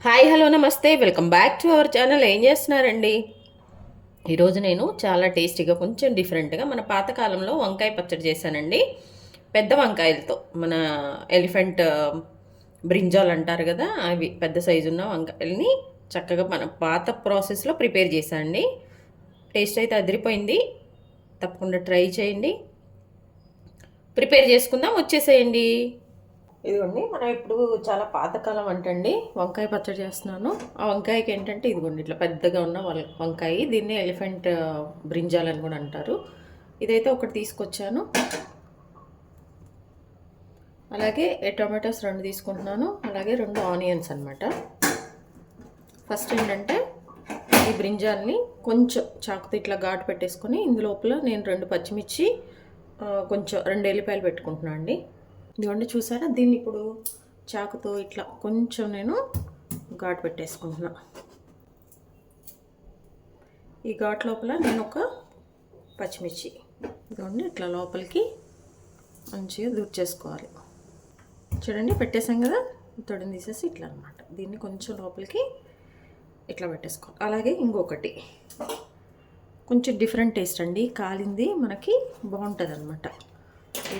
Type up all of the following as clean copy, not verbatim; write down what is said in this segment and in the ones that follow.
Hi hello నమస్తే welcome back to our channel. ఏం చేస్తున్నారండి? ఈరోజు నేను చాలా టేస్టీగా కొంచెం డిఫరెంట్గా మన పాతకాలంలో వంకాయ పచ్చడి చేశానండి. పెద్ద వంకాయలతో మన ఎలిఫెంట్ బ్రింజాల్ అంటారు కదా, అవి పెద్ద సైజు ఉన్న వంకాయల్ని చక్కగా మన పాత ప్రాసెస్లో ప్రిపేర్ చేశానండి. టేస్ట్ అయితే అదిరిపోయింది. తప్పకుండా ట్రై చేయండి. ప్రిపేర్ చేసుకుందాం, వచ్చేసేయండి. ఇదిగోండి, మనం ఇప్పుడు చాలా పాతకాలం అంటండి వంకాయ పచ్చడి చేస్తున్నాను. ఆ వంకాయకి ఏంటంటే ఇదిగోండి ఇట్లా పెద్దగా ఉన్న వంకాయ, దీన్ని ఎలిఫెంట్ బ్రింజాల్ అని కూడా అంటారు. ఇదైతే ఒకటి తీసుకొచ్చాను. అలాగే టొమాటోస్ 2 తీసుకుంటున్నాను. అలాగే 2 ఆనియన్స్ అనమాట. ఫస్ట్ ఏంటంటే ఈ బ్రింజాల్ని కొంచెం చాకుతో ఇట్లా ఘాటు పెట్టేసుకొని ఇందులోపల నేను 2 పచ్చిమిర్చి, కొంచెం 2 ఎల్లిపాయలు పెట్టుకుంటున్నాను అండి. ఇదిగోండి చూసారా, దీన్ని ఇప్పుడు చాకుతో ఇట్లా కొంచెం నేను ఘాటు పెట్టేసుకుంటున్నా. ఈ ఘాటు లోపల నేను ఒక పచ్చిమిర్చి ఇదిగోండి ఇట్లా లోపలికి మంచిగా దూర్చేసుకోవాలి. చూడండి పెట్టేసాం కదా, తొడిని తీసేసి ఇట్లా అనమాట. దీన్ని కొంచెం లోపలికి ఇట్లా పెట్టేసుకోవాలి. అలాగే ఇంకొకటి కొంచెం డిఫరెంట్ టేస్ట్ అండి, కాలింది మనకి బాగుంటుంది అనమాట. ఈ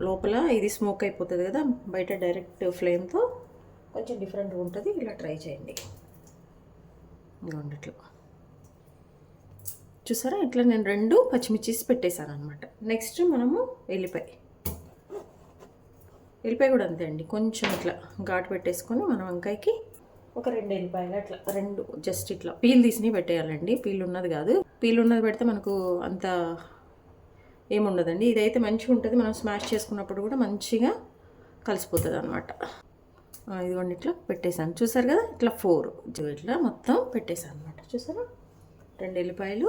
లోపల ఇది స్మోక్ అయిపోతుంది కదా, బయట డైరెక్ట్ ఫ్లేమ్తో కొంచెం డిఫరెంట్గా ఉంటుంది. ఇలా ట్రై చేయండి. ఇట్లా చూసారా, ఇట్లా నేను 2 పచ్చిమిర్చిస్ పెట్టేశాను అనమాట. నెక్స్ట్ మనము ఎల్లిపాయ కూడా అంతే అండి, కొంచెం ఇట్లా ఘాటు పెట్టేసుకొని మన వంకాయకి ఒక 2 ఎల్లిపాయలు అట్లా 2 జస్ట్ ఇట్లా పీల్ తీసినవి పెట్టేయాలండి. పీల్ ఉన్నది కాదు, పీల్ ఉన్నది పెడితే మనకు అంత ఏముండదండి. ఇదైతే మంచిగా ఉంటుంది, మనం స్మాష్ చేసుకున్నప్పుడు కూడా మంచిగా కలిసిపోతుంది అనమాట. ఇదిగోండి ఇట్లా పెట్టేశాను. చూసారు కదా, ఇట్లా 4 ఇట్లా మొత్తం పెట్టేశాను అనమాట. చూసారా, 2 ఎల్లిపాయలు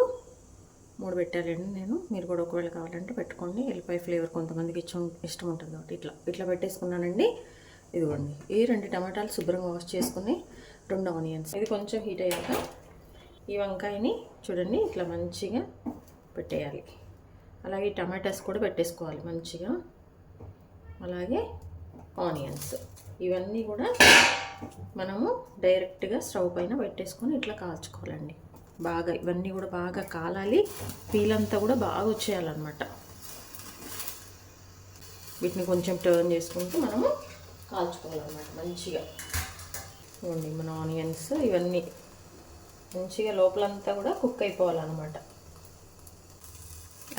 3 పెట్టాలండి నేను. మీరు కూడా ఒకవేళ కావాలంటే పెట్టుకోండి. ఎల్లిపాయ ఫ్లేవర్ కొంతమందికి ఇష్టం ఉంటుంది కాబట్టి ఇట్లా పెట్టేసుకున్నానండి. ఇదిగోండి ఈ 2 టమాటాలు శుభ్రంగా వాష్ చేసుకుని 2 ఆనియన్స్. ఇది కొంచెం హీట్ అయ్యాక ఈ వంకాయని చూడండి ఇట్లా మంచిగా పెట్టేయాలి. అలాగే టమాటాస్ కూడా పెట్టేసుకోవాలి మంచిగా. అలాగే ఆనియన్స్, ఇవన్నీ కూడా మనము డైరెక్ట్గా స్టవ్ పైన పెట్టేసుకొని ఇట్లా కాల్చుకోవాలండి. బాగా ఇవన్నీ కూడా బాగా కాలాలి, పీలంతా కూడా బాగా వచ్చేయాలన్నమాట. వీటిని కొంచెం టర్న్ చేసుకుంటూ మనము కాల్చుకోవాలన్నమాట మంచిగా. ఇవ్వండి మన ఆనియన్స్ ఇవన్నీ మంచిగా లోపలంతా కూడా కుక్ అయిపోవాలన్నమాట.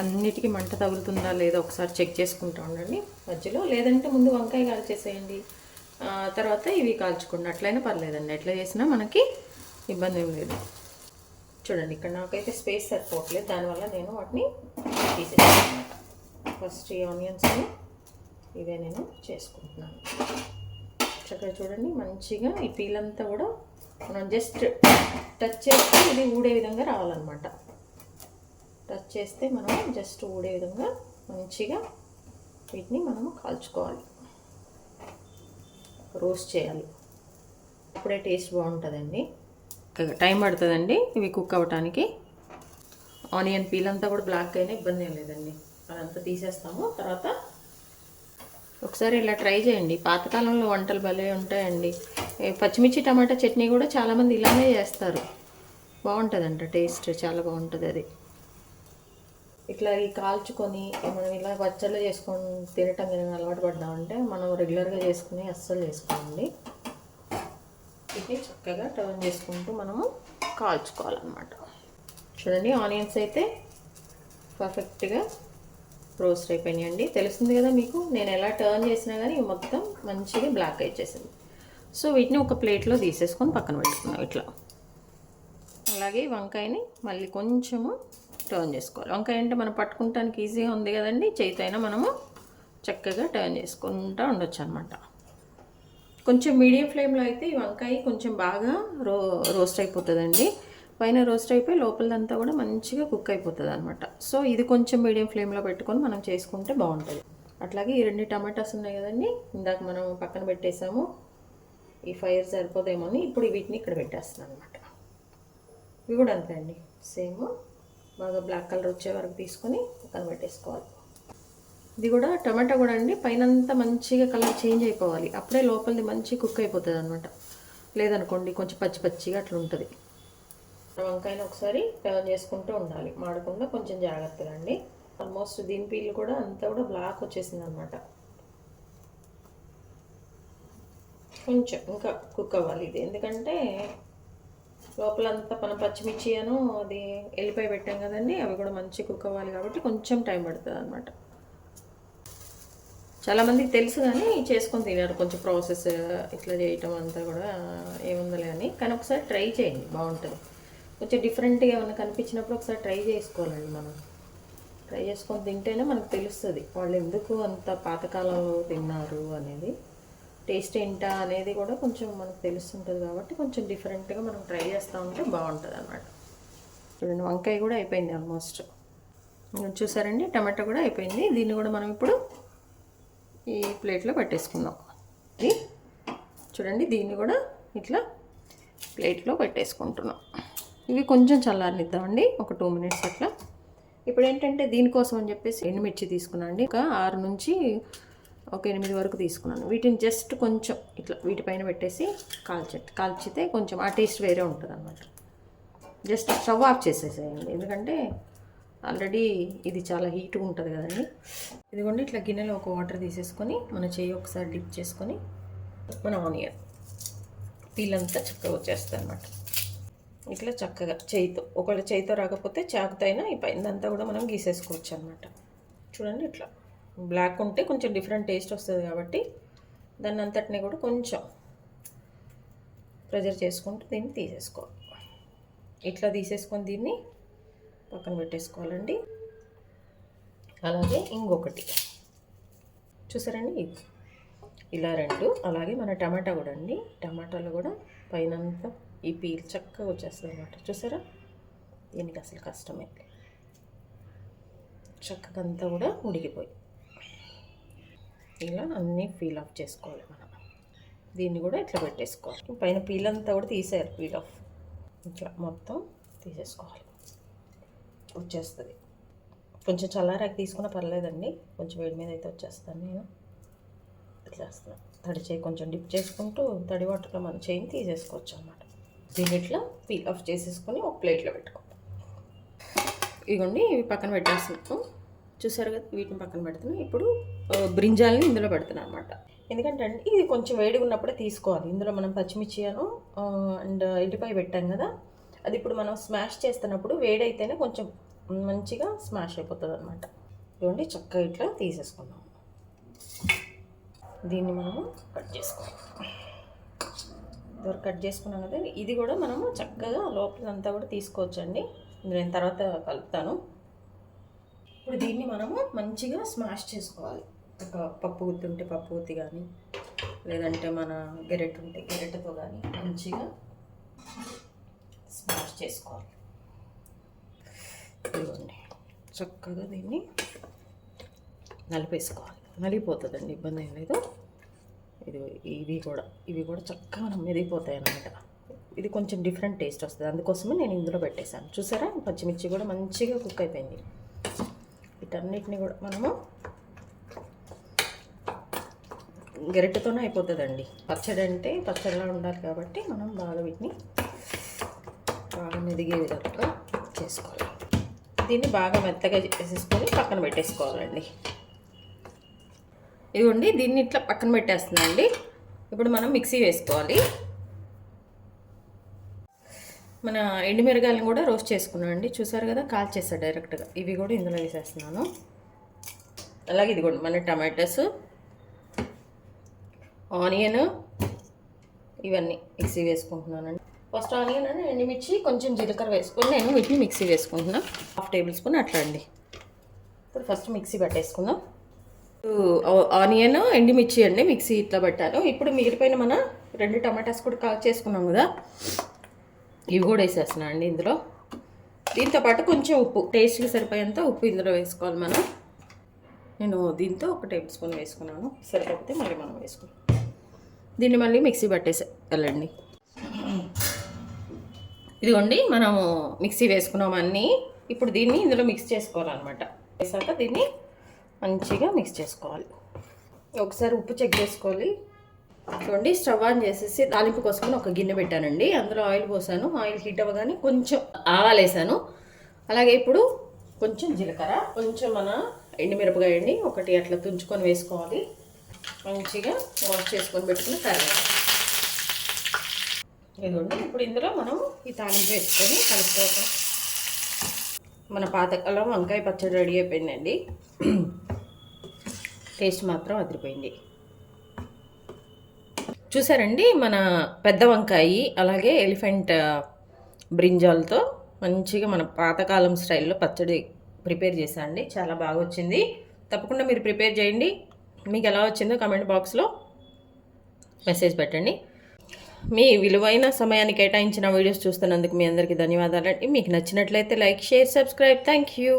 అన్నిటికీ మంట తగులుతుందా లేదా ఒకసారి చెక్ చేసుకుంటూ ఉండండి మధ్యలో. లేదంటే ముందు వంకాయ కాల్చేసేయండి, తర్వాత ఇవి కాల్చుకోండి, అట్లయినా పర్లేదండి. ఎట్లా చేసినా మనకి ఇబ్బంది ఏం లేదు. చూడండి ఇక్కడ నాకైతే స్పేస్ సరిపోవట్లేదు, దానివల్ల నేను వాటిని తీసేసాను అనమాట. ఫస్ట్ ఈ ఆనియన్స్ని ఇవే నేను చేసుకుంటున్నాను. చక్కగా చూడండి మంచిగా ఈ పీలంతా కూడా మనం జస్ట్ టచ్ చేస్తే ఇది ఊడే విధంగా రావాలన్నమాట. టచ్ చేస్తే మనం జస్ట్ ఊడే విధంగా మంచిగా వీటిని మనము కాల్చుకోవాలి, రోస్ట్ చేయాలి. అప్పుడే టేస్ట్ బాగుంటుందండి. టైం పడుతుందండి ఇవి కుక్ అవ్వటానికి. ఆనియన్ పీల్ అంతా కూడా బ్లాక్ అయినా ఇబ్బంది ఏం లేదండి, అదంతా తీసేస్తాము తర్వాత. ఒకసారి ఇలా ట్రై చేయండి, పాతకాలంలో వంటలు భలే ఉంటాయండి. పచ్చిమిర్చి టమాటా చట్నీ కూడా చాలామంది ఇలానే చేస్తారు, బాగుంటుందంట, టేస్ట్ చాలా బాగుంటుంది అది. ఇట్లా ఈ కాల్చుకొని మనం ఇలా పచ్చళ్ళు చేసుకొని తినటం కానీ అలవాటు పడ్డామంటే మనం రెగ్యులర్గా చేసుకుని అస్సలు చేసుకోండి. ఇది చక్కగా టర్న్ చేసుకుంటూ మనము కాల్చుకోవాలన్నమాట. చూడండి ఆనియన్స్ అయితే పర్ఫెక్ట్గా రోస్ట్ అయిపోయినాయండి. తెలుస్తుంది కదా మీకు, నేను ఎలా టర్న్ చేసినా కానీ మొత్తం మంచిగా బ్లాక్ అయిచేసింది. సో వీటిని ఒక ప్లేట్లో తీసేసుకొని పక్కన పెట్టుకున్నాం ఇట్లా. అలాగే వంకాయని మళ్ళీ కొంచెము టర్న్ చేసుకోవాలి. వంకాయ అంటే మనం పట్టుకుంటానికి ఈజీగా ఉంది కదండి, చేతితో అయినా మనము చక్కగా టర్న్ చేసుకుంటూ ఉండొచ్చు అనమాట. కొంచెం మీడియం ఫ్లేమ్లో అయితే ఈ వంకాయ కొంచెం బాగా రోస్ట్ అయిపోతుందండి. పైన రోస్ట్ అయిపోయి లోపలంతా కూడా మంచిగా కుక్ అయిపోతుంది అనమాట. సో ఇది కొంచెం మీడియం ఫ్లేమ్లో పెట్టుకొని మనం చేసుకుంటే బాగుంటుంది. అట్లాగే ఈ 2 టమాటాస్ ఉన్నాయి కదండి, ఇందాక మనం పక్కన పెట్టేసాము. ఈ ఫైర్ సరిపోదేమో అని ఇప్పుడు వీటిని ఇక్కడ పెట్టేస్తున్నాను అనమాట. ఇవి కూడా అంతే అండి, సేమ్ బాగా బ్లాక్ కలర్ వచ్చే వరకు తీసుకొని పక్కన పెట్టేసుకోవాలి. ఇది కూడా టమాటా కూడా అండి పైనంతా మంచిగా కలర్ చేంజ్ అయిపోవాలి, అప్పుడే లోపలిది మంచి కుక్ అయిపోతుంది అనమాట. లేదనుకోండి కొంచెం పచ్చి పచ్చిగా అట్లా ఉంటుంది. వంకాయని ఒకసారి టర్న్ చేసుకుంటూ ఉండాలి, మాడకుండా కొంచెం జాగ్రత్తగా అండి. ఆల్మోస్ట్ దీని పీల్ కూడా అంతా కూడా బ్లాక్ వచ్చేసింది అనమాట. కొంచెం ఇంకా కుక్ అవ్వాలి ఇది, ఎందుకంటే లోపలంతా మనం పచ్చిమిర్చి అది ఎల్లిపాయ పెట్టాం కదండి, అవి కూడా మంచి కుక్ అవ్వాలి కాబట్టి కొంచెం టైం పడుతుంది అనమాట. చాలామందికి తెలుసు కానీ చేసుకొని తినారు, కొంచెం ప్రాసెస్ ఇట్లా చేయటం అంతా కూడా ఏముందలే అని. కానీ ఒకసారి ట్రై చేయండి, బాగుంటుంది. కొంచెం డిఫరెంట్గా ఏమైనా కనిపించినప్పుడు ఒకసారి ట్రై చేసుకోవాలండి. మనం ట్రై చేసుకొని తింటేనే మనకు తెలుస్తుంది వాళ్ళు ఎందుకు అంత పాతకాలంలో తిన్నారు అనేది, టేస్ట్ ఏంటా అనేది కూడా కొంచెం మనకు తెలుస్తుంటుంది. కాబట్టి కొంచెం డిఫరెంట్గా మనం ట్రై చేస్తూ ఉంటే బాగుంటుంది అన్నమాట. చూడండి వంకాయ కూడా అయిపోయింది ఆల్మోస్ట్. చూసారండి టమాటా కూడా అయిపోయింది. దీన్ని కూడా మనం ఇప్పుడు ఈ ప్లేట్లో పెట్టేసుకుందాం. ఇది చూడండి, దీన్ని కూడా ఇట్లా ప్లేట్లో పెట్టేసుకుంటున్నాం. ఇవి కొంచెం చల్లారనిద్దామండి, ఒక 2 minutes అట్లా. ఇప్పుడు ఏంటంటే దీనికోసం అని చెప్పేసి ఎండుమిర్చి తీసుకున్నాను అండి. ఒక 6 నుంచి ఒక 8 వరకు తీసుకున్నాను. వీటిని జస్ట్ కొంచెం ఇట్లా వీటిపైన పెట్టేసి కాల్చితే కొంచెం ఆ టేస్ట్ వేరే ఉంటుంది అన్నమాట. జస్ట్ స్టవ్ ఆఫ్ చేసేసేయండి, ఎందుకంటే ఆల్రెడీ ఇది చాలా హీట్గా ఉంటుంది కదండి. ఇదిగోండి ఇట్లా గిన్నెలో ఒక వాటర్ తీసేసుకొని మన చెయ్యి ఒకసారి డిప్ చేసుకొని మన ఆనియన్ పీల్ అంతా చక్కగా వచ్చేస్తుంది అనమాట. ఇట్లా చక్కగా చేయితో, ఒకవేళ చేయితో రాకపోతే చాకుతో అయినా ఈ పైనంతా కూడా మనం గీసేసుకోవచ్చు అనమాట. చూడండి ఇట్లా బ్లాక్ ఉంటే కొంచెం డిఫరెంట్ టేస్ట్ వస్తుంది కాబట్టి దాన్ని అంతటినీ కూడా కొంచెం ప్రెజర్ చేసుకుంటూ దీన్ని తీసేసుకోవాలి. ఇట్లా తీసేసుకొని దీన్ని పక్కన పెట్టేసుకోవాలండి. అలాగే ఇంకొకటి చూసారండి, ఇలా 2. అలాగే మన టమాటా కూడా అండి, టమాటాలు కూడా పైనంతా ఈ పీల్ చక్కగా వచ్చేస్తుంది అనమాట. చూసారా, దీనికి అసలు కష్టమే, చక్కగా అంతా కూడా ఉడికిపోయి ఇలా అన్నీ పీల్ ఆఫ్ చేసుకోవాలి మనం. దీన్ని కూడా ఇట్లా పెట్టేసుకోవాలి. పైన పీల్ అంతా కూడా తీసేయాలి, పీల్ ఆఫ్ ఇట్లా మొత్తం తీసేసుకోవాలి, వచ్చేస్తుంది. కొంచెం చల్లారాకి తీసుకున్నా పర్లేదండి, కొంచెం వేడి మీద అయితే వచ్చేస్తాను నేను. ఇట్లా వేస్తాను, తడి చేయి కొంచెం డిప్ చేసుకుంటూ తడి వాటర్లో మన చేయిని తీసేసుకోవచ్చు అన్నమాట. దీన్ని ఇట్లా పీల్ ఆఫ్ చేసేసుకొని ఒక ప్లేట్లో పెట్టుకోవాలి. ఇదిగోండి ఇవి పక్కన పెట్టేస్తున్నాను, చూసారు కదా, వీటిని పక్కన పెడుతున్నాను. ఇప్పుడు బ్రింజాల్ని ఇందులో పెడుతున్నాను అనమాట. ఎందుకంటే అండి ఇది కొంచెం వేడిగా ఉన్నప్పుడే తీసుకోవాలి. ఇందులో మనం పచ్చిమిర్చి అండ్ ఎల్లిపాయ పెట్టాం కదా, అది ఇప్పుడు మనం స్మాష్ చేస్తున్నప్పుడు వేడైతేనే కొంచెం మంచిగా స్మాష్ అయిపోతుంది అనమాట. ఇవ్వండి చక్కగా ఇట్లా తీసేసుకున్నాము. దీన్ని మనము కట్ చేసుకోవాలి. కట్ చేసుకున్నాం కదా, ఇది కూడా మనము చక్కగా లోపలంతా కూడా తీసుకోవచ్చండి. నేను తర్వాత కలుపుతాను. ఇప్పుడు దీన్ని మనము మంచిగా స్మాష్ చేసుకోవాలి. ఒక పప్పు గుత్తి ఉంటే పప్పు గుత్తి కానీ, లేదంటే మన గెరెట్ ఉంటే గెరెట్తో కానీ మంచిగా స్మాష్ చేసుకోవాలి. ఇదిగోండి చక్కగా దీన్ని నలిపేసుకోవాలి. నలిగిపోతుందండి, ఇబ్బంది ఏం లేదు. ఇవి కూడా చక్కగా మనం మెదిగిపోతాయి అన్నమాట. ఇది కొంచెం డిఫరెంట్ టేస్ట్ వస్తుంది, అందుకోసమే నేను ఇందులో పెట్టేశాను. చూసారా, పచ్చిమిర్చి కూడా మంచిగా కుక్ అయిపోయింది. వీటన్నిటిని కూడా మనము గరిటెతోనే అయిపోతుందండి. పచ్చడి అంటే పచ్చడిలా ఉండాలి కాబట్టి మనం బాగా వీటిని బాగా మెదిగే విధంగా చేసుకోవాలి. దీన్ని బాగా మెత్తగా చేసేసుకొని పక్కన పెట్టేసుకోవాలండి. ఇదిగోండి దీన్ని ఇట్లా పక్కన పెట్టేస్తున్నా అండి. ఇప్పుడు మనం మిక్సీ వేసుకోవాలి. మన ఎండుమిరగాయలను కూడా రోస్ట్ చేసుకున్నాం అండి, చూసారు కదా, కాల్చేస్తాను డైరెక్ట్గా. ఇవి కూడా ఇందులో వేసేస్తున్నాను. అలాగే ఇది కూడా మన టమాటాస్, ఆనియన్, ఇవన్నీ మిక్సీ వేసుకుంటున్నానండి. ఫస్ట్ ఆనియన్ అని ఎండుమిర్చి కొంచెం జీలకర్ర వేసుకొని నేను వీటిని మిక్సీ వేసుకుంటున్నాను. 1/2 tablespoon అట్లా అండి. ఇప్పుడు ఫస్ట్ మిక్సీ పట్టేసుకుందాం. ఆనియన్ ఎండుమిర్చి అండి మిక్సీ ఇట్లా పెట్టాను. ఇప్పుడు మిగిలిపోయిన మన 2 టమాటాస్ కూడా కాల్ చేసుకున్నాం కదా, ఇవి కూడా వేసేస్తున్నాను అండి ఇందులో. దీంతోపాటు కొంచెం ఉప్పు, టేస్ట్కి సరిపోయేంత ఉప్పు ఇందులో వేసుకోవాలి మనం. నేను దీంతో 1 tablespoon వేసుకున్నాను, సరిపోతే మళ్ళీ మనం వేసుకున్నాం. దీన్ని మళ్ళీ మిక్సీ పట్టేసేయాలండి. ఇదిగోండి మనము మిక్సీ వేసుకున్నాం అన్నీ. ఇప్పుడు దీన్ని ఇందులో మిక్స్ చేసుకోవాలన్నమాట. వేసాక దీన్ని మంచిగా మిక్స్ చేసుకోవాలి. ఒకసారి ఉప్పు చెక్ చేసుకోవాలి. చూడండి, స్టవ్ ఆన్ చేసేసి తాలింపు కోసం ఒక గిన్నె పెట్టానండి. అందులో ఆయిల్ పోసాను. ఆయిల్ హీట్ అవ్వగానే కొంచెం ఆవాలు వేసాను. అలాగే ఇప్పుడు కొంచెం జీలకర్ర, కొంచెం మన ఎండుమిరపకాయ అండి ఒకటి అట్లా తుంచుకొని వేసుకోవాలి. మంచిగా వాష్ చేసుకొని పెట్టుకుని కరివేపాకు. ఇదిగోండి, ఇప్పుడు ఇందులో మనం ఈ తాలింపు వేసుకొని కలుపుకోవాలి. మన పాతకాలం వంకాయ పచ్చడి రెడీ అయిపోయిందండి. టేస్ట్ మాత్రం అదిరిపోయింది. చూసారండి, మన పెద్ద వంకాయ అలాగే ఎలిఫెంట్ బ్రింజాల్తో మంచిగా మన పాతకాలం స్టైల్లో పచ్చడి ప్రిపేర్ చేశానండి. చాలా బాగా వచ్చింది. తప్పకుండా మీరు ప్రిపేర్ చేయండి. మీకు ఎలా వచ్చిందో కామెంట్ బాక్స్లో మెసేజ్ పెట్టండి. మీ విలువైన సమయాన్ని కేటాయించిన వీడియోస్ చూస్తున్నందుకు మీ అందరికీ ధన్యవాదాలండి. మీకు నచ్చినట్లయితే like, share, subscribe. Thank you.